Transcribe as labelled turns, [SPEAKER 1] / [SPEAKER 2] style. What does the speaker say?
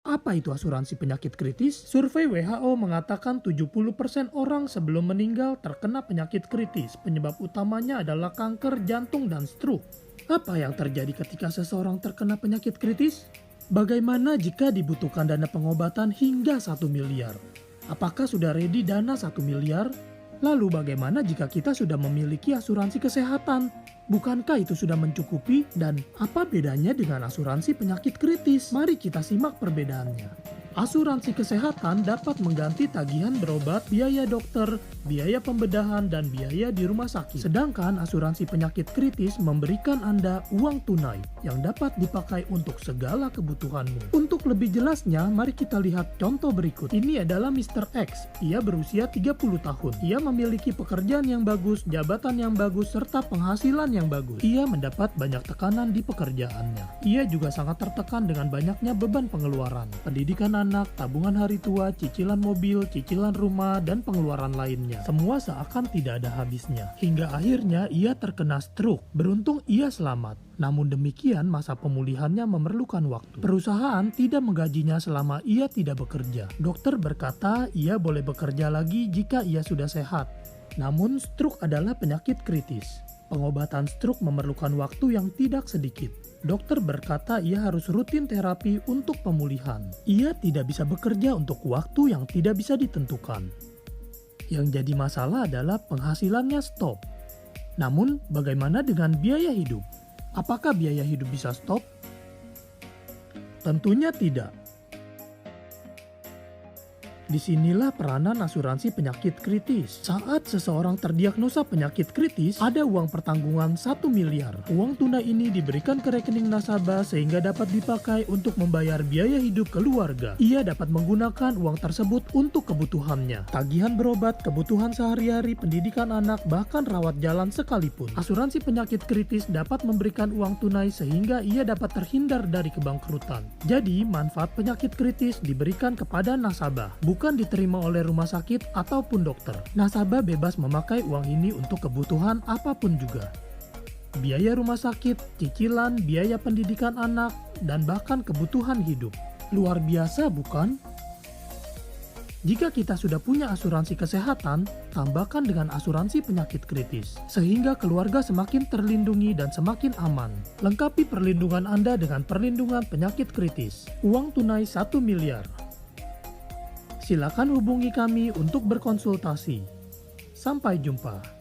[SPEAKER 1] Apa itu asuransi penyakit kritis? Survei WHO mengatakan 70% orang sebelum meninggal terkena penyakit kritis. Penyebab utamanya adalah kanker, jantung, dan stroke. Apa yang terjadi ketika seseorang terkena penyakit kritis? Bagaimana jika dibutuhkan dana pengobatan hingga 1 miliar? Apakah sudah ready dana 1 miliar? Lalu bagaimana jika kita sudah memiliki asuransi kesehatan? Bukankah itu sudah mencukupi? Dan apa bedanya dengan asuransi penyakit kritis? Mari kita simak perbedaannya. Asuransi kesehatan dapat mengganti tagihan berobat, biaya dokter, biaya pembedahan, dan biaya di rumah sakit. Sedangkan asuransi penyakit kritis memberikan Anda uang tunai yang dapat dipakai untuk segala kebutuhanmu. Untuk lebih jelasnya, mari kita lihat contoh berikut. Ini adalah Mr. X. Ia berusia 30 tahun. Ia memiliki pekerjaan yang bagus, jabatan yang bagus, serta penghasilan yang bagus. Ia mendapat banyak tekanan di pekerjaannya. Ia juga sangat tertekan dengan banyaknya beban pengeluaran, pendidikan anak, tabungan hari tua, cicilan mobil, cicilan rumah, dan pengeluaran lainnya. Semua seakan tidak ada habisnya. Hingga akhirnya ia terkena stroke. Beruntung ia selamat. Namun demikian masa pemulihannya memerlukan waktu. Perusahaan tidak menggajinya selama ia tidak bekerja. Dokter berkata ia boleh bekerja lagi jika ia sudah sehat. Namun stroke adalah penyakit kritis. Pengobatan stroke memerlukan waktu yang tidak sedikit. Dokter berkata ia harus rutin terapi untuk pemulihan. Ia tidak bisa bekerja untuk waktu yang tidak bisa ditentukan. Yang jadi masalah adalah penghasilannya stop. Namun bagaimana dengan biaya hidup? Apakah biaya hidup bisa stop? Tentunya tidak. Disinilah peranan asuransi penyakit kritis. Saat seseorang terdiagnosa penyakit kritis, ada uang pertanggungan 1 miliar. Uang tunai ini diberikan ke rekening nasabah sehingga dapat dipakai untuk membayar biaya hidup keluarga. Ia dapat menggunakan uang tersebut untuk kebutuhannya. Tagihan berobat, kebutuhan sehari-hari, pendidikan anak, bahkan rawat jalan sekalipun. Asuransi penyakit kritis dapat memberikan uang tunai sehingga ia dapat terhindar dari kebangkrutan. Jadi, manfaat penyakit kritis diberikan kepada nasabah, bukan diterima oleh rumah sakit ataupun dokter. Nasabah bebas memakai uang ini untuk kebutuhan apapun juga. Biaya rumah sakit, cicilan, biaya pendidikan anak, dan bahkan kebutuhan hidup. Luar biasa bukan? Jika kita sudah punya asuransi kesehatan, tambahkan dengan asuransi penyakit kritis, sehingga keluarga semakin terlindungi dan semakin aman. Lengkapi perlindungan Anda dengan perlindungan penyakit kritis. Uang tunai 1 miliar. Silakan hubungi kami untuk berkonsultasi. Sampai jumpa.